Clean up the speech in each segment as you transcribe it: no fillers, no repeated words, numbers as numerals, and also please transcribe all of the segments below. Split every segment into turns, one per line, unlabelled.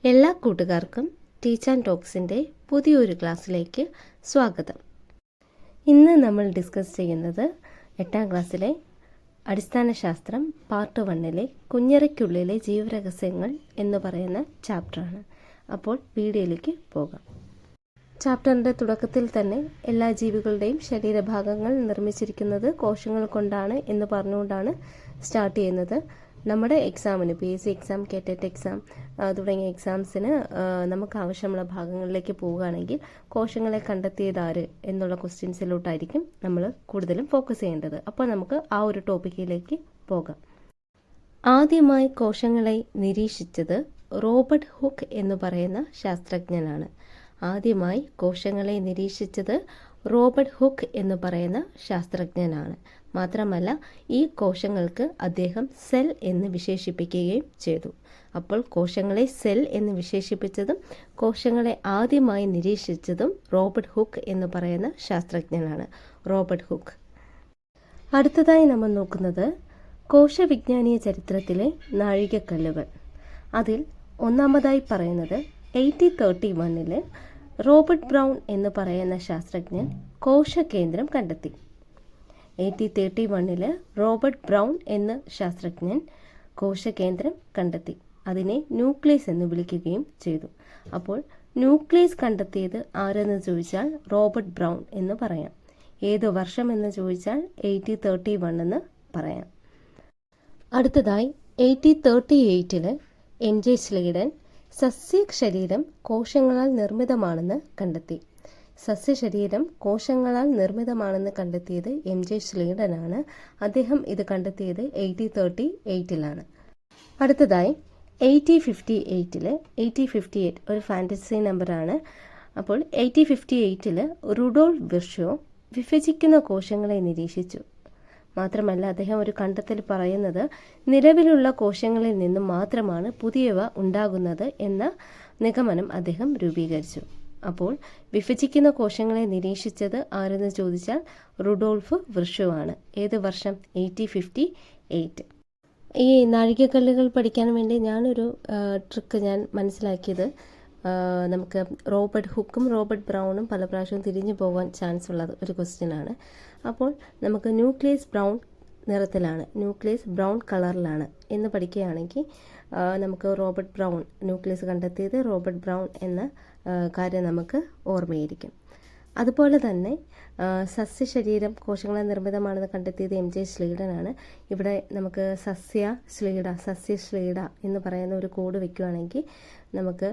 എല്ലാ കൂട്ടുകാർക്കും teach and ടോക്സിൻ്റെ പുതിയൊരു ക്ലാസ്സിലേക്ക് സ്വാഗതം. ഇന്ന് നമ്മൾ ഡിസ്കസ് ചെയ്യുന്നത് 8ാം ക്ലാസ്സിലെ അടിസ്ഥാന ശാസ്ത്രം പാർട്ട് 1ലെ കുഞ്ഞറയ്ക്കുള്ളിലെ ജീവരഹസ്യങ്ങൾ എന്ന് പറയുന്ന ചാപ്റ്ററാണ്. അപ്പോൾ വീഡിയോയിലേക്ക് പോകാം. ചാപ്റ്ററിൻ്റെ തുടക്കത്തിൽ തന്നെ എല്ലാ ജീവികളുടെയും ശരീരഭാഗങ്ങൾ നിർമ്മിച്ചിരിക്കുന്നത് കോശങ്ങൾ കൊണ്ടാണ് എന്ന് പറഞ്ഞുകൊണ്ടാണ് സ്റ്റാർട്ട് ചെയ്യുന്നത്. നമ്മുടെ എക്സാമിന് PSC എക്സാം, കേറ്ററ്റ് എക്സാം തുടങ്ങിയ എക്സാംസിന് നമുക്ക് ആവശ്യമുള്ള ഭാഗങ്ങളിലേക്ക് പോവുകയാണെങ്കിൽ കോശങ്ങളെ കണ്ടെത്തിയതാര് എന്നുള്ള ക്വസ്റ്റ്യൻസിലോട്ടായിരിക്കും നമ്മൾ കൂടുതലും ഫോക്കസ് ചെയ്യേണ്ടത്. അപ്പോൾ നമുക്ക് ആ ഒരു ടോപ്പിക്കിലേക്ക് പോകാം. ആദ്യമായി കോശങ്ങളെ നിരീക്ഷിച്ചത് റോബർട്ട് ഹുക്ക് എന്ന് പറയുന്ന ശാസ്ത്രജ്ഞനാണ്. ആദ്യമായി കോശങ്ങളെ നിരീക്ഷിച്ചത് റോബർട്ട് ഹുക്ക് എന്ന് പറയുന്ന ശാസ്ത്രജ്ഞനാണ്. മാത്രമല്ല, ഈ കോശങ്ങൾക്ക് അദ്ദേഹം സെൽ എന്ന് വിശേഷിപ്പിക്കുകയും ചെയ്തു. അപ്പോൾ കോശങ്ങളെ സെൽ എന്ന് വിശേഷിപ്പിച്ചതും കോശങ്ങളെ ആദ്യമായി നിരീക്ഷിച്ചതും റോബർട്ട് ഹുക്ക് എന്ന് പറയുന്ന ശാസ്ത്രജ്ഞനാണ്. Robert hook. അടുത്തതായി നമ്മൾ നോക്കുന്നത് കോശവിജ്ഞാനീയ ചരിത്രത്തിലെ നാഴികക്കല്ലുകൾ. അതിൽ ഒന്നാമതായി പറയുന്നത് 1831 റോബർട്ട് ബ്രൗൺ എന്ന് പറയുന്ന ശാസ്ത്രജ്ഞൻ കോശകേന്ദ്രം കണ്ടെത്തി. 1831 റോബർട്ട് ബ്രൗൺ എന്ന ശാസ്ത്രജ്ഞൻ കോശകേന്ദ്രം കണ്ടെത്തി. അതിനെ ന്യൂക്ലിയസ് എന്ന് വിളിക്കുകയും ചെയ്തു. അപ്പോൾ ന്യൂക്ലിയസ് കണ്ടെത്തിയത് ആരെന്ന് ചോദിച്ചാൽ റോബർട്ട് ബ്രൗൺ എന്ന് പറയാം. ഏത് വർഷം എന്ന് ചോദിച്ചാൽ 1831 എന്ന് പറയാം. അടുത്തതായി 1838 MJ സ്ലീഡൻ സസ്യശരീരം കോശങ്ങളാൽ നിർമ്മിതമാണെന്ന് കണ്ടെത്തി. സസ്യശരീരം കോശങ്ങളാൽ നിർമ്മിതമാണെന്ന് കണ്ടെത്തിയത് MJ സ്ലീഡനാണ്. അദ്ദേഹം ഇത് കണ്ടെത്തിയത് 1838 അടുത്തതായി 1858 ഒരു ഫാൻറ്റസി നമ്പറാണ്. അപ്പോൾ 1858 റുഡോൾഫ് വിർഷോ വിഭജിക്കുന്ന കോശങ്ങളെ നിരീക്ഷിച്ചു. മാത്രമല്ല, അദ്ദേഹം ഒരു കണ്ടെത്തൽ പറയുന്നത് നിലവിലുള്ള കോശങ്ങളിൽ നിന്നും മാത്രമാണ് പുതിയവ ഉണ്ടാകുന്നത് എന്ന നിഗമനം അദ്ദേഹം രൂപീകരിച്ചു. അപ്പോൾ വിഭജിക്കുന്ന കോശങ്ങളെ നിരീക്ഷിച്ചത് ആരെന്ന് ചോദിച്ചാൽ റുഡോൾഫ് വിർഷോ ആണ്. ഏത് വർഷം? 1858. ഈ നാഴികക്കല്ലുകൾ പഠിക്കാൻ വേണ്ടി ഞാനൊരു ട്രിക്ക് മനസ്സിലാക്കിയത്, നമുക്ക് റോബർട്ട് ഹുക്കും റോബർട്ട് ബ്രൗണും പല പ്രാവശ്യവും തിരിഞ്ഞു പോകാൻ ചാൻസ് ഉള്ള ഒരു ക്വസ്റ്റ്യനാണ്. അപ്പോൾ നമുക്ക് ന്യൂക്ലിയസ് ബ്രൗൺ നിറത്തിലാണ്, ന്യൂക്ലിയസ് ബ്രൗൺ കളറിലാണ് എന്ന് പഠിക്കുകയാണെങ്കിൽ നമുക്ക് റോബർട്ട് ബ്രൗൺ ന്യൂക്ലിയസ് കണ്ടെത്തിയത് റോബർട്ട് ബ്രൗൺ എന്ന കാര്യം നമുക്ക് ഓർമ്മയിരിക്കും. അതുപോലെ തന്നെ സസ്യശരീരം കോശങ്ങളെ നിർമ്മിതമാണെന്ന് കണ്ടെത്തിയത് MJ സ്ലീഡനാണ്. ഇവിടെ നമുക്ക് സസ്യശ്ലീഡ എന്ന് പറയുന്ന ഒരു കോഡ് വയ്ക്കുകയാണെങ്കിൽ നമുക്ക്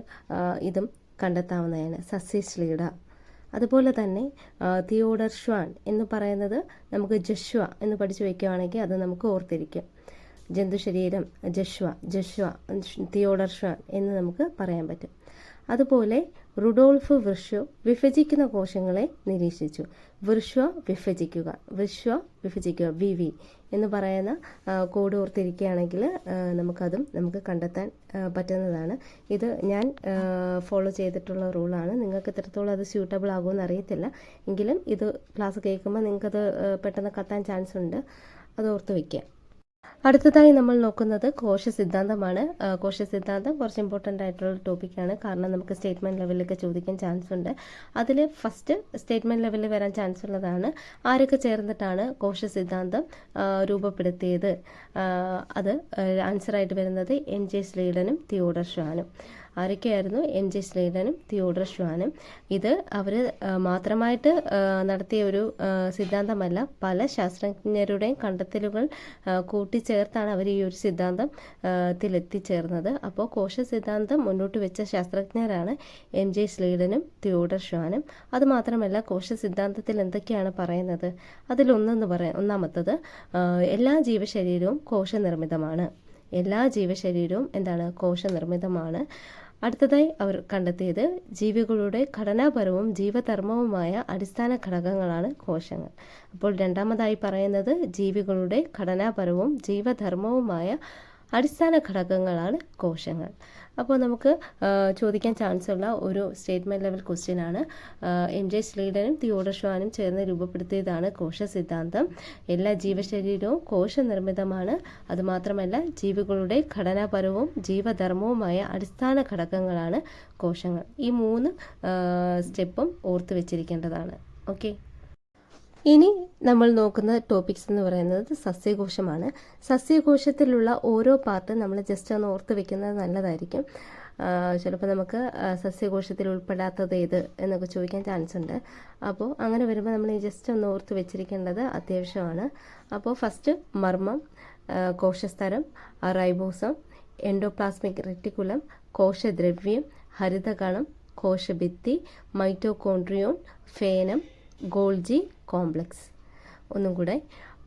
ഇതും കണ്ടെത്താവുന്നതാണ്, സസ്യശ്ലീഡ. അതുപോലെ തന്നെ തിയോഡർ ഷ്വാൻ എന്ന് പറയുന്നത് നമുക്ക് ജഷ്വ എന്ന് പഠിച്ചു വയ്ക്കുകയാണെങ്കിൽ അത് നമുക്ക് ഓർത്തിരിക്കും. ജന്തുശരീരം ജഷ്വ തിയോഡർ ഷ്വാൻ എന്ന് നമുക്ക് പറയാൻ പറ്റും. അതുപോലെ റുഡോൾഫ് വിർഷോ വിഭജിക്കുന്ന കോശങ്ങളെ നിരീക്ഷിച്ചു. വിർഷ്വ വിഭജിക്കുക VV എന്ന് പറയുന്ന കോഡ് ഓർത്തിരിക്കുകയാണെങ്കിൽ നമുക്ക് കണ്ടെത്താൻ പറ്റുന്നതാണ്. ഇത് ഞാൻ ഫോളോ ചെയ്തിട്ടുള്ള റൂളാണ്. നിങ്ങൾക്ക് എത്രത്തോളം അത് സ്യൂട്ടബിൾ ആകുമെന്ന് അറിയത്തില്ല. എങ്കിലും ഇത് ക്ലാസ് കേൾക്കുമ്പോൾ നിങ്ങൾക്കത് പെട്ടെന്ന് കത്താൻ ചാൻസ് ഉണ്ട്. അത് ഓർത്ത് വയ്ക്കുക. അടുത്തതായി നമ്മൾ നോക്കുന്നത് കോശസിദ്ധാന്തമാണ്. കോശസിദ്ധാന്തം കുറച്ച് ഇമ്പോർട്ടൻ്റ് ആയിട്ടുള്ള ടോപ്പിക്കാണ്. കാരണം നമുക്ക് സ്റ്റേറ്റ്മെൻറ്റ് ലെവലിലൊക്കെ ചോദിക്കാൻ ചാൻസ് ഉണ്ട്. അതിൽ ഫസ്റ്റ് സ്റ്റേറ്റ്മെൻറ്റ് ലെവലിൽ വരാൻ ചാൻസ് ഉള്ളതാണ് ആരൊക്കെ ചേർന്നിട്ടാണ് കോശസിദ്ധാന്തം രൂപപ്പെടുത്തിയത്. അത് ആൻസറായിട്ട് വരുന്നത് MJ സ്ലീഡനും തിയോഡർ ഷ്വാനും. ആരൊക്കെയായിരുന്നു? MJ സ്ലീഡനും തിയോഡർ ഷ്വാനും. ഇത് അവർ മാത്രമായിട്ട് നടത്തിയ ഒരു സിദ്ധാന്തമല്ല. പല ശാസ്ത്രജ്ഞരുടെയും കണ്ടെത്തലുകൾ കൂട്ടിച്ചേർത്താണ് അവർ ഈ ഒരു സിദ്ധാന്തത്തിലെത്തിച്ചേർന്നത്. അപ്പോൾ കോശസിദ്ധാന്തം മുന്നോട്ട് വെച്ച ശാസ്ത്രജ്ഞരാണ് MJ സ്ലീഡനും തിയോഡർ ഷ്വാനും. അതുമാത്രമല്ല, കോശസിദ്ധാന്തത്തിൽ എന്തൊക്കെയാണ് പറയുന്നത്? ഒന്നാമത്തത് എല്ലാ ജീവശരീരവും കോശനിർമ്മിതമാണ്. എല്ലാ ജീവശരീരവും കോശനിർമ്മിതമാണ്. അടുത്തതായി അവർ കണ്ടെത്തിയത് ജീവികളുടെ ഘടനാപരവും ജീവധർമ്മവുമായ അടിസ്ഥാന ഘടകങ്ങളാണ് കോശങ്ങൾ. അപ്പോൾ രണ്ടാമതായി പറയുന്നത് ജീവികളുടെ ഘടനാപരവും ജീവധർമ്മവുമായ അടിസ്ഥാന ഘടകങ്ങളാണ് കോശങ്ങൾ. അപ്പോൾ നമുക്ക് ചോദിക്കാൻ ചാൻസ് ഉള്ള ഒരു സ്റ്റേറ്റ്മെൻറ്റ് ലെവൽ ക്വസ്റ്റ്യൻ ആണ്. MJ സ്ലീഡനും തിയോഡർ ഷ്വാനും ചേർന്ന് രൂപപ്പെടുത്തിയതാണ് കോശ സിദ്ധാന്തം. എല്ലാ ജീവശരീരവും കോശനിർമ്മിതമാണ്. അതുമാത്രമല്ല ജീവികളുടെ ഘടനാപരവും ജീവധർമ്മവുമായ അടിസ്ഥാന ഘടകങ്ങളാണ് കോശങ്ങൾ. ഈ 3 സ്റ്റെപ്പും ഓർത്ത് വെച്ചിരിക്കേണ്ടതാണ്. ഓക്കെ, ഇനി നമ്മൾ നോക്കുന്ന ടോപ്പിക്സ് എന്ന് പറയുന്നത് സസ്യകോശമാണ്. സസ്യകോശത്തിലുള്ള ഓരോ പാർട്ട് നമ്മൾ ജസ്റ്റ് ഒന്ന് ഓർത്ത് വെക്കുന്നത് നല്ലതായിരിക്കും. ചിലപ്പോൾ നമുക്ക് സസ്യകോശത്തിൽ ഉൾപ്പെടാത്തത് ഏത് എന്നൊക്കെ ചോദിക്കാൻ ചാൻസ് ഉണ്ട്. അപ്പോൾ അങ്ങനെ വരുമ്പോൾ നമ്മൾ ജസ്റ്റ് ഒന്ന് ഓർത്ത് വെച്ചിരിക്കേണ്ടത് അത്യാവശ്യമാണ്. അപ്പോൾ ഫസ്റ്റ് മർമ്മം, കോശസ്തരം, റൈബോസം, എൻഡോപ്ലാസ്മിക് റെറ്റിക്കുലം, കോശദ്രവ്യം, ഹരിതകണം, കോശഭിത്തി, മൈറ്റോകോൺട്രിയോൺ, ഫേനം, ഗോൾജി കോംപ്ലക്സ്. ഒന്നും കൂടെ: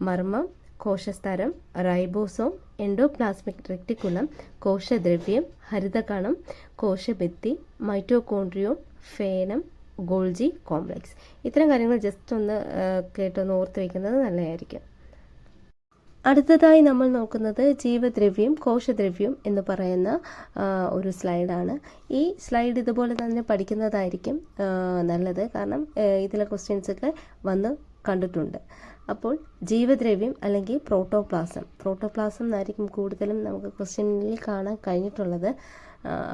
മർമ്മം, കോശസ്തരം, റൈബോസോം, എൻഡോപ്ലാസ്മിക് റെറ്റിക്കുലം, കോശദ്രവ്യം, ഹരിതകണം, കോശഭിത്തി, മൈറ്റോകോൺട്രിയോൺ, ഫേനം, ഗോൾജി കോംപ്ലക്സ്. ഇത്തരം കാര്യങ്ങൾ ജസ്റ്റ് ഒന്ന് കേട്ടൊന്ന് ഓർത്ത് വയ്ക്കുന്നത് നല്ലതായിരിക്കും. അടുത്തതായി നമ്മൾ നോക്കുന്നത് ജീവദ്രവ്യം, കോശദ്രവ്യം എന്ന് പറയുന്ന ഒരു സ്ലൈഡാണ്. ഈ സ്ലൈഡ് ഇതുപോലെ തന്നെ പഠിക്കുന്നതായിരിക്കും നല്ലത്. കാരണം ഇതിലെ ക്വസ്റ്റ്യൻസൊക്കെ വന്ന് കണ്ടിട്ടുണ്ട്. അപ്പോൾ ജീവദ്രവ്യം അല്ലെങ്കിൽ പ്രോട്ടോപ്ലാസം എന്നായിരിക്കും കൂടുതലും നമുക്ക് ക്വസ്റ്റ്യനിൽ കാണാൻ കഴിഞ്ഞിട്ടുള്ളത്.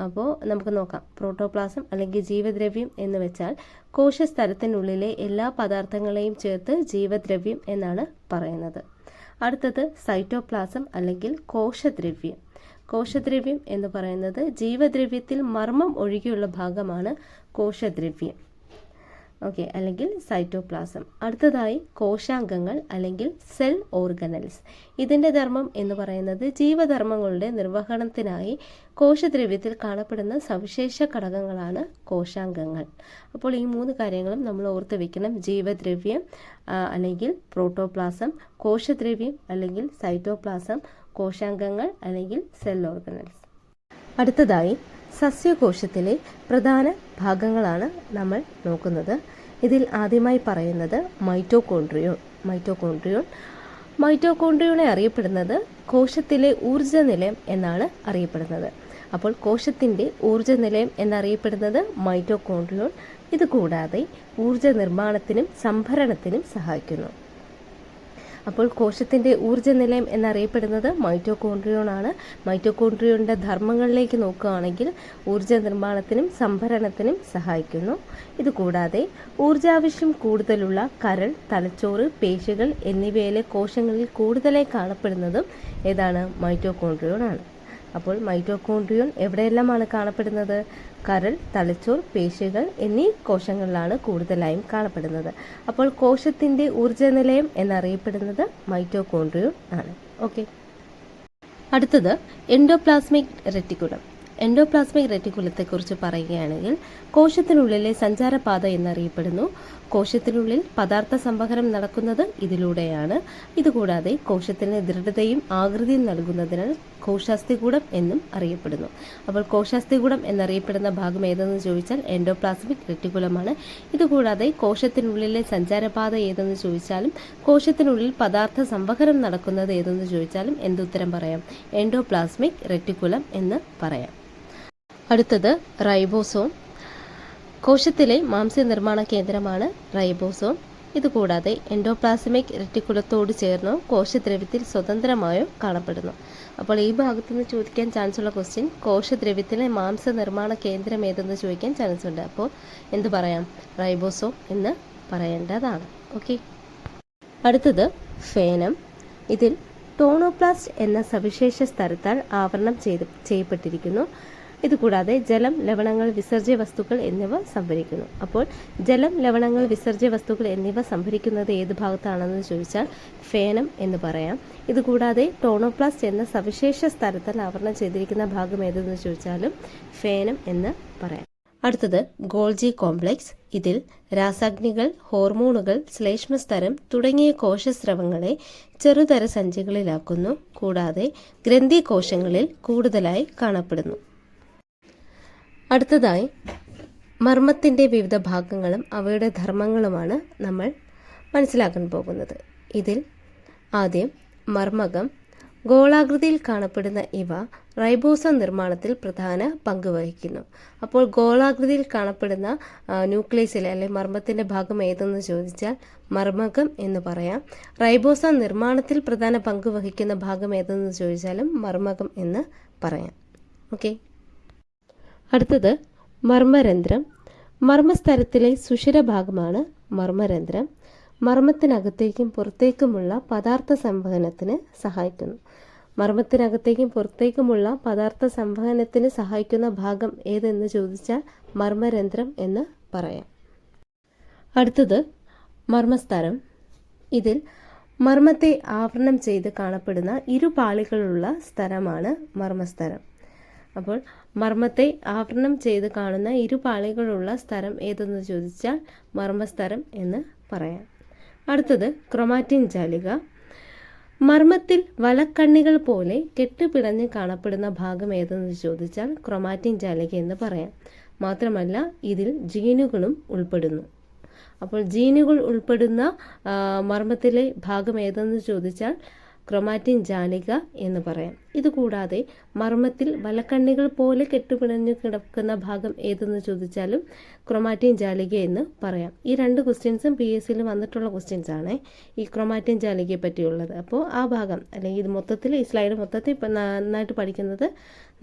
അപ്പോൾ നമുക്ക് നോക്കാം. പ്രോട്ടോപ്ലാസം അല്ലെങ്കിൽ ജീവദ്രവ്യം എന്ന് വെച്ചാൽ കോശസ്തരത്തിനുള്ളിലെ എല്ലാ പദാർത്ഥങ്ങളെയും ചേർത്ത് ജീവദ്രവ്യം എന്നാണ് പറയുന്നത്. അടുത്തത് സൈറ്റോപ്ലാസം അല്ലെങ്കിൽ കോശദ്രവ്യം എന്ന് പറയുന്നത് ജീവദ്രവ്യത്തിൽ മർമ്മം ഒഴികെയുള്ള ഭാഗമാണ് കോശദ്രവ്യം. ഓക്കെ, അല്ലെങ്കിൽ സൈറ്റോപ്ലാസം. അടുത്തതായി കോശാംഗങ്ങൾ അല്ലെങ്കിൽ സെൽ ഓർഗനൽസ്. ഇതിൻ്റെ ധർമ്മം എന്ന് പറയുന്നത് ജീവധർമ്മങ്ങളുടെ നിർവഹണത്തിനായി കോശദ്രവ്യത്തിൽ കാണപ്പെടുന്ന സവിശേഷ ഘടകങ്ങളാണ് കോശാംഗങ്ങൾ. അപ്പോൾ ഈ 3 കാര്യങ്ങളും നമ്മൾ ഓർത്ത് വെക്കണം. ജീവദ്രവ്യം അല്ലെങ്കിൽ പ്രോട്ടോപ്ലാസം, കോശദ്രവ്യം അല്ലെങ്കിൽ സൈറ്റോപ്ലാസം, കോശാംഗങ്ങൾ അല്ലെങ്കിൽ സെൽ ഓർഗനൽസ്. അടുത്തതായി സസ്യകോശത്തിലെ പ്രധാന ഭാഗങ്ങളാണ് നമ്മൾ നോക്കുന്നത്. ഇതിൽ ആദ്യമായി പറയുന്നത് മൈറ്റോകോൺട്രിയോണെ അറിയപ്പെടുന്നത് കോശത്തിലെ ഊർജ്ജ നിലയം എന്നാണ് അറിയപ്പെടുന്നത്. അപ്പോൾ കോശത്തിൻ്റെ ഊർജ്ജ നിലയം എന്നറിയപ്പെടുന്നത് മൈറ്റോകോൺട്രിയോൺ. ഇതുകൂടാതെ ഊർജ്ജ നിർമ്മാണത്തിനും സംഭരണത്തിനും സഹായിക്കുന്നു. അപ്പോൾ കോശത്തിൻ്റെ ഊർജ്ജ നിലയം എന്നറിയപ്പെടുന്നത് മൈറ്റോകോൺട്രിയോൺ ആണ്. മൈറ്റോകോൺട്രിയോണിൻ്റെ ധർമ്മങ്ങളിലേക്ക് നോക്കുകയാണെങ്കിൽ ഊർജ്ജ നിർമ്മാണത്തിനും സംഭരണത്തിനും സഹായിക്കുന്നു. ഇതുകൂടാതെ ഊർജാവശ്യം കൂടുതലുള്ള കരൾ, തലച്ചോറ്, പേശികൾ എന്നിവയിലെ കോശങ്ങളിൽ കൂടുതലായി കാണപ്പെടുന്നതും ഏതാണ്? മൈറ്റോകോൺട്രിയോൺ ആണ്. അപ്പോൾ മൈറ്റോകോൺട്രിയോൺ എവിടെയെല്ലാമാണ് കാണപ്പെടുന്നത്? കരൾ, തലച്ചോർ, പേശികൾ എന്നീ കോശങ്ങളിലാണ് കൂടുതലായും കാണപ്പെടുന്നത്. അപ്പോൾ കോശത്തിൻ്റെ ഊർജ്ജ നിലയം എന്നറിയപ്പെടുന്നത് മൈറ്റോകോൺട്രിയോൺ ആണ്. ഓക്കെ, അടുത്തത് എൻഡോപ്ലാസ്മിക് റെറ്റിക്കുലത്തെക്കുറിച്ച് പറയുകയാണെങ്കിൽ കോശത്തിനുള്ളിലെ സഞ്ചാരപാത എന്നറിയപ്പെടുന്നു. കോശത്തിനുള്ളിൽ പദാർത്ഥ സംവഹനം നടക്കുന്നത് ഇതിലൂടെയാണ്. ഇതുകൂടാതെ കോശത്തിന് ദൃഢതയും ആകൃതിയും നൽകുന്നതിനാൽ കോശാസ്ഥികൂടം എന്നും അറിയപ്പെടുന്നു. അപ്പോൾ കോശാസ്ഥികൂടം എന്നറിയപ്പെടുന്ന ഭാഗം ഏതെന്ന് ചോദിച്ചാൽ എൻഡോപ്ലാസ്മിക് റെറ്റിക്കുലമാണ്. ഇതുകൂടാതെ കോശത്തിനുള്ളിലെ സഞ്ചാരപാത ഏതെന്ന് ചോദിച്ചാലും കോശത്തിനുള്ളിൽ പദാർത്ഥ സംവഹനം നടക്കുന്നത് ഏതെന്ന് ചോദിച്ചാലും എന്തുത്തരം പറയാം? എൻഡോപ്ലാസ്മിക് റെറ്റിക്കുലം എന്ന് പറയാം. അടുത്തത് റൈബോസോം. കോശത്തിലെ മാംസ്യനിർമ്മാണ കേന്ദ്രമാണ് റൈബോസോം. ഇതുകൂടാതെ എൻഡോപ്ലാസ്മിക് റെറ്റിക്കുലത്തോട് ചേർന്നോ കോശദ്രവ്യത്തിൽ സ്വതന്ത്രമായോ കാണപ്പെടുന്നു. അപ്പോൾ ഈ ഭാഗത്തു നിന്ന് ചോദിക്കാൻ ചാൻസ് ഉള്ള ക്വസ്റ്റ്യൻ കോശദ്രവ്യത്തിലെ മാംസനിർമ്മാണ കേന്ദ്രം ഏതെന്ന് ചോദിക്കാൻ ചാൻസ് ഉണ്ട്. അപ്പോൾ എന്ത് പറയാം? റൈബോസോം എന്ന് പറയേണ്ടതാണ്. ഓക്കെ, അടുത്തത് ഫേനം. ഇതിൽ ടോണോപ്ലാസ്റ്റ് എന്ന സവിശേഷ സ്ഥലത്താൽ ആവരണം ചെയ്യപ്പെട്ടിരിക്കുന്നു. ഇതുകൂടാതെ ജലം, ലവണങ്ങൾ, വിസർജ്യ വസ്തുക്കൾ എന്നിവ സംഭരിക്കുന്നു. അപ്പോൾ ജലം, ലവണങ്ങൾ, വിസർജ്യ വസ്തുക്കൾ എന്നിവ സംഭരിക്കുന്നത് ഏത് ഭാഗത്താണെന്ന് ചോദിച്ചാൽ ഫേനം എന്ന് പറയാം. ഇതുകൂടാതെ ടോണോപ്ലാസ്റ്റ് എന്ന സവിശേഷ സ്ഥലത്താൽ ആവരണം ചെയ്തിരിക്കുന്ന ഭാഗം ഏതെന്ന് ചോദിച്ചാലും ഫേനം എന്ന് പറയാം. അടുത്തത് ഗോൾജി കോംപ്ലക്സ്. ഇതിൽ രാസാഗ്നികൾ, ഹോർമോണുകൾ, ശ്ലേഷ്മസ്തരം തുടങ്ങിയ കോശസ്രവങ്ങളെ ചെറുതര സഞ്ചികളിലാക്കുന്നു. കൂടാതെ ഗ്രന്ഥി കോശങ്ങളിൽ കൂടുതലായി കാണപ്പെടുന്നു. അടുത്തതായി മർമ്മത്തിൻ്റെ വിവിധ ഭാഗങ്ങളും അവയുടെ ധർമ്മങ്ങളുമാണ് നമ്മൾ മനസ്സിലാക്കാൻ പോകുന്നത്. ഇതിൽ ആദ്യം മർമ്മകം. ഗോളാകൃതിയിൽ കാണപ്പെടുന്ന ഇവ റൈബോസം നിർമ്മാണത്തിൽ പ്രധാന പങ്ക് വഹിക്കുന്നു. അപ്പോൾ ഗോളാകൃതിയിൽ കാണപ്പെടുന്ന ന്യൂക്ലിയസിലെ അല്ലെങ്കിൽ മർമ്മത്തിൻ്റെ ഭാഗം ഏതെന്ന് ചോദിച്ചാൽ മർമ്മകം എന്ന് പറയാം. റൈബോസം നിർമ്മാണത്തിൽ പ്രധാന പങ്ക് വഹിക്കുന്ന ഭാഗം ഏതെന്ന് ചോദിച്ചാലും മർമ്മകം എന്ന് പറയാം. ഓക്കെ, അടുത്തത് മർമ്മരന്ധ്രം. മർമ്മസ്തരത്തിലെ സുഷിരഭാഗമാണ് മർമ്മരന്ധ്രം. മർമ്മത്തിനകത്തേക്കും പുറത്തേക്കുമുള്ള പദാർത്ഥ സംവഹനത്തിന് സഹായിക്കുന്നു. മർമ്മത്തിനകത്തേക്കും പുറത്തേക്കുമുള്ള പദാർത്ഥ സംവഹനത്തിന് സഹായിക്കുന്ന ഭാഗം ഏതെന്ന് ചോദിച്ചാൽ മർമ്മരന്ധ്രം എന്ന് പറയാം. അടുത്തത് മർമ്മസ്തരം. ഇതിൽ മർമ്മത്തെ ആവരണം ചെയ്ത് കാണപ്പെടുന്ന ഇരുപാളികളുള്ള സ്ഥലമാണ് മർമ്മസ്തരം. അപ്പോൾ മർമ്മത്തെ ആവരണം ചെയ്ത് കാണുന്ന ഇരുപാളികളുള്ള സ്ഥലം ഏതെന്ന് ചോദിച്ചാൽ മർമ്മസ്തരം എന്ന് പറയാം. അടുത്തത് ക്രൊമാറ്റിൻ ജാലിക. മർമ്മത്തിൽ വലക്കണ്ണികൾ പോലെ കെട്ടുപിടഞ്ഞ് കാണപ്പെടുന്ന ഭാഗം ഏതെന്ന് ചോദിച്ചാൽ ക്രൊമാറ്റിൻ ജാലിക എന്ന് പറയാം. മാത്രമല്ല ഇതിൽ ജീനുകളും ഉൾപ്പെടുന്നു. അപ്പോൾ ജീനുകൾ ഉൾപ്പെടുന്ന മർമ്മത്തിലെ ഭാഗം ഏതെന്ന് ചോദിച്ചാൽ ക്രൊമാറ്റിൻ ജാലിക എന്ന് പറയാം. ഇതുകൂടാതെ മർമ്മത്തിൽ വലക്കണ്ണികൾ പോലെ കെട്ടുപിണഞ്ഞു കിടക്കുന്ന ഭാഗം ഏതെന്ന് ചോദിച്ചാലും ക്രൊമാറ്റിൻ ജാലിക എന്ന് പറയാം. ഈ രണ്ട് ക്വസ്റ്റ്യൻസും PSCയിൽ വന്നിട്ടുള്ള ക്വസ്റ്റ്യൻസ് ആണ് ഈ ക്രൊമാറ്റിൻ ജാലികയെ പറ്റിയുള്ളത്. അപ്പോൾ ആ ഭാഗം അല്ലെങ്കിൽ ഇത് മൊത്തത്തിൽ ഈ സ്ലൈഡ് മൊത്തത്തിൽ നന്നായിട്ട് പഠിക്കുന്നത്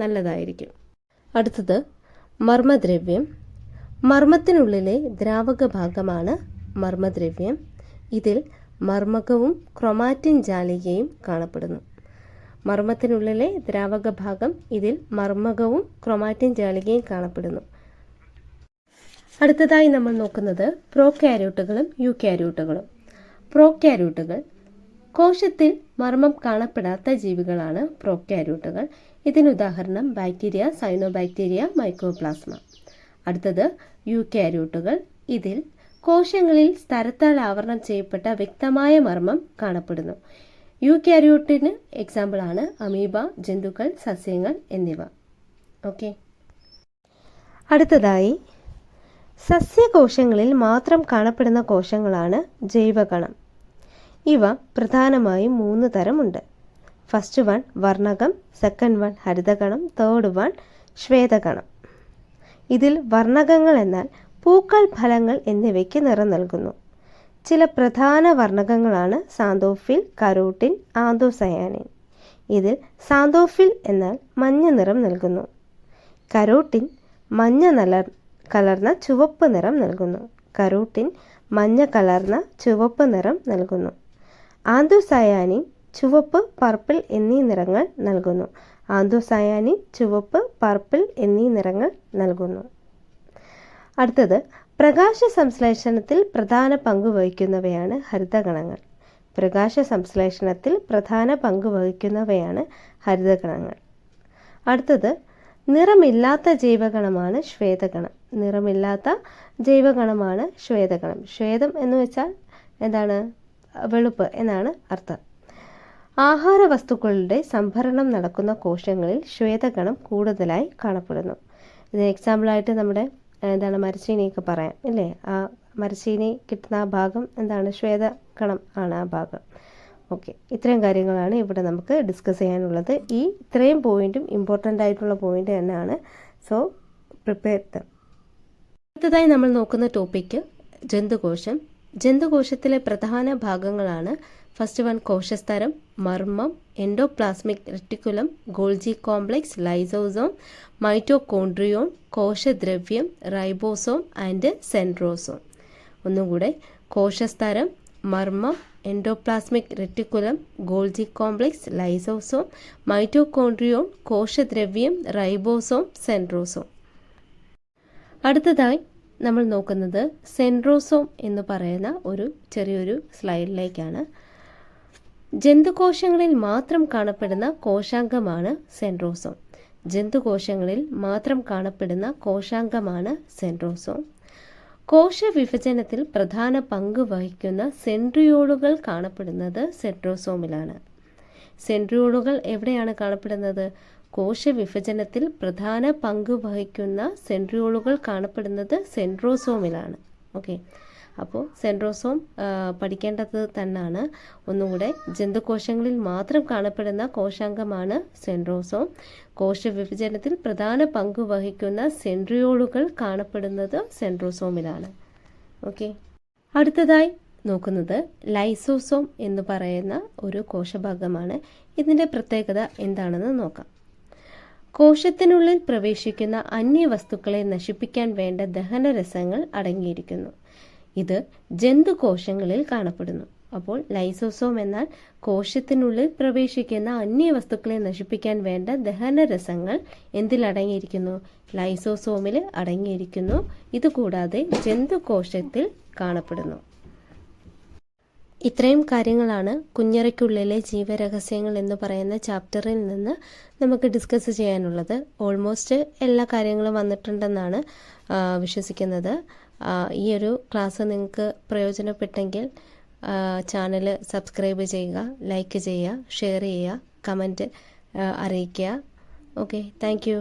നല്ലതായിരിക്കും. അടുത്തത് മർമ്മദ്രവ്യം. മർമ്മത്തിനുള്ളിലെ ദ്രാവക ഭാഗമാണ് മർമ്മദ്രവ്യം. ഇതിൽ മർമ്മകവും ക്രൊമാറ്റിൻ ജാലികയും കാണപ്പെടുന്നു. മർമ്മത്തിനുള്ളിലെ ദ്രാവക ഭാഗം, ഇതിൽ മർമ്മകവും ക്രൊമാറ്റിൻ ജാലികയും കാണപ്പെടുന്നു. അടുത്തതായി നമ്മൾ നോക്കുന്നത് പ്രോക്യാരിയോട്ടുകളും യൂക്യാരിയോട്ടുകളും. പ്രോക്യാരിയോട്ടുകൾ കോശത്തിൽ മർമ്മം കാണപ്പെടാത്ത ജീവികളാണ് പ്രോക്യാരിയോട്ടുകൾ. ഇതിനുദാഹരണം ബാക്ടീരിയ, സൈനോബാക്ടീരിയ, മൈക്രോപ്ലാസ്മ. അടുത്തത് യൂക്യാരിയോട്ടുകൾ. ഇതിൽ കോശങ്ങളിൽ സ്തരത്താൽ ആവരണം ചെയ്യപ്പെട്ട വ്യക്തമായ മർമ്മം കാണപ്പെടുന്നു. യൂക്യാരിയോട്ടിന് എക്സാമ്പിളാണ് അമീബ, ജന്തുക്കൾ, സസ്യങ്ങൾ എന്നിവ. ഓക്കെ, അടുത്തതായി സസ്യകോശങ്ങളിൽ മാത്രം കാണപ്പെടുന്ന കോശങ്ങളാണ് ജൈവകണം. ഇവ പ്രധാനമായും 3 തരമുണ്ട്. ഫസ്റ്റ് വൺ വർണ്ണകം, സെക്കൻഡ് വൺ ഹരിതകണം, തേർഡ് വൺ ശ്വേതകണം. ഇതിൽ വർണ്ണകങ്ങൾ എന്നാൽ പൂക്കൾ, ഫലങ്ങൾ എന്നിവയ്ക്ക് നിറം നൽകുന്നു. ചില പ്രധാന വർണ്ണകങ്ങളാണ് സാന്തോഫിൽ, കരോട്ടിൻ, ആന്തോസയാനിൻ. ഇതിൽ സാന്തോഫിൽ എന്നാൽ മഞ്ഞ നിറം നൽകുന്നു. കരോട്ടിൻ മഞ്ഞ കലർന്ന ചുവപ്പ് നിറം നൽകുന്നു. കരോട്ടിൻ മഞ്ഞ കലർന്ന ചുവപ്പ് നിറം നൽകുന്നു. ആന്തോസയാനിൻ ചുവപ്പ്, പർപ്പിൾ എന്നീ നിറങ്ങൾ നൽകുന്നു. ആന്തോസയാനിൻ ചുവപ്പ്, പർപ്പിൾ എന്നീ നിറങ്ങൾ നൽകുന്നു. അടുത്തത് പ്രകാശ സംശ്ലേഷണത്തിൽ പ്രധാന പങ്ക് വഹിക്കുന്നവയാണ് ഹരിതകണങ്ങൾ. പ്രകാശ സംശ്ലേഷണത്തിൽ പ്രധാന പങ്ക് വഹിക്കുന്നവയാണ് ഹരിതകണങ്ങൾ. അടുത്തത് നിറമില്ലാത്ത ജൈവകണമാണ് ശ്വേതകണം. നിറമില്ലാത്ത ജൈവകണമാണ് ശ്വേതകണം. ശ്വേതം എന്ന് വെച്ചാൽ എന്താണ്? വെളുപ്പ് എന്നാണ് അർത്ഥം. ആഹാര വസ്തുക്കളുടെ സംഭരണം നടക്കുന്ന കോശങ്ങളിൽ ശ്വേതകണം കൂടുതലായി കാണപ്പെടുന്നു. ഇതിന് എക്സാമ്പിളായിട്ട് നമ്മുടെ മരച്ചീനിയൊക്കെ പറയാം ഇല്ലേ? ആ മരച്ചീനി കിട്ടുന്ന ആ ഭാഗം എന്താണ്? ശ്വേതകണം ആണ് ആ ഭാഗം. ഓക്കെ, ഇത്രയും കാര്യങ്ങളാണ് ഇവിടെ നമുക്ക് ഡിസ്കസ് ചെയ്യാനുള്ളത്. ഇത്രയും പോയിന്റും ഇമ്പോർട്ടൻ്റ് ആയിട്ടുള്ള പോയിന്റ് തന്നെയാണ്. So prepare dum. അടുത്തതായി നമ്മൾ നോക്കുന്ന ടോപ്പിക്ക് ജന്തുകോശം. ജന്തുകോശത്തിലെ പ്രധാന ഭാഗങ്ങളാണ് ഫസ്റ്റ് വൺ കോശസ്തരം, മർമ്മം, endoplasmic reticulum, Golgi complex, lysosome, mitochondrion, കോശദ്രവ്യം, റൈബോസോം ആൻഡ് സെൻട്രോസോം. ഒന്നുകൂടെ, കോശസ്തരം, മർമ്മം, endoplasmic reticulum, Golgi complex, lysosome, mitochondrion, കോശദ്രവ്യം, റൈബോസോം, സെൻട്രോസോം. അടുത്തതായി നമ്മൾ നോക്കുന്നത് സെൻട്രോസോം എന്ന് പറയുന്ന ഒരു ചെറിയൊരു സ്ലൈഡിലേക്കാണ്. ജന്തുകോശങ്ങളിൽ മാത്രം കാണപ്പെടുന്ന കോശാംഗമാണ് സെൻട്രോസോം. ജന്തുകോശങ്ങളിൽ മാത്രം കാണപ്പെടുന്ന കോശാംഗമാണ് സെൻട്രോസോം. കോശവിഭജനത്തിൽ പ്രധാന പങ്ക് വഹിക്കുന്ന സെൻട്രിയോളുകൾ കാണപ്പെടുന്നത് സെൻട്രോസോമിലാണ്. സെൻട്രിയോളുകൾ എവിടെയാണ് കാണപ്പെടുന്നത്? കോശവിഭജനത്തിൽ പ്രധാന പങ്ക് വഹിക്കുന്ന സെൻട്രിയോളുകൾ കാണപ്പെടുന്നത് സെൻട്രോസോമിലാണ്. ഓക്കെ, അപ്പോൾ സെൻട്രോസോം പഠിക്കേണ്ടത് തന്നെയാണ്. ഒന്നുകൂടെ, ജന്തുകോശങ്ങളിൽ മാത്രം കാണപ്പെടുന്ന കോശാംഗമാണ് സെൻട്രോസോം. കോശവിഭജനത്തിൽ പ്രധാന പങ്ക് വഹിക്കുന്ന സെൻട്രിയോളുകൾ കാണപ്പെടുന്നത് സെൻട്രോസോമിലാണ്. ഓക്കെ, അടുത്തതായി നോക്കുന്നത് ലൈസോസോം എന്ന് പറയുന്ന ഒരു കോശഭാഗമാണ്. ഇതിൻ്റെ പ്രത്യേകത എന്താണെന്ന് നോക്കാം. കോശത്തിനുള്ളിൽ പ്രവേശിക്കുന്ന അന്യവസ്തുക്കളെ നശിപ്പിക്കാൻ വേണ്ട ദഹനരസങ്ങൾ അടങ്ങിയിരിക്കുന്നു. ഇത് ജന്തുകോശങ്ങളിൽ കാണപ്പെടുന്നു. അപ്പോൾ ലൈസോസോം എന്നാൽ കോശത്തിനുള്ളിൽ പ്രവേശിക്കുന്ന അന്യവസ്തുക്കളെ നശിപ്പിക്കാൻ വേണ്ട ദഹനരസങ്ങൾ എന്തിലടങ്ങിയിരിക്കുന്നു? ലൈസോസോമിൽ അടങ്ങിയിരിക്കുന്നു. ഇതുകൂടാതെ ജന്തുകോശത്തിൽ കാണപ്പെടുന്നു. ഇത്രയും കാര്യങ്ങളാണ് കുഞ്ഞറയ്ക്കുള്ളിലെ ജീവരഹസ്യങ്ങൾ എന്ന് പറയുന്ന ചാപ്റ്ററിൽ നിന്ന് നമുക്ക് ഡിസ്കസ് ചെയ്യാനുള്ളത്. ഓൾമോസ്റ്റ് എല്ലാ കാര്യങ്ങളും വന്നിട്ടുണ്ടെന്നാണ് വിശ്വസിക്കുന്നത്. ഈ ഒരു ക്ലാസ് നിങ്ങൾക്ക് പ്രയോജനപ്പെട്ടെങ്കിൽ ചാനൽ സബ്സ്ക്രൈബ് ചെയ്യുക, ലൈക്ക് ചെയ്യുക, ഷെയർ ചെയ്യുക, കമൻറ്റ് അറിയിക്കുക. Okay, thank you.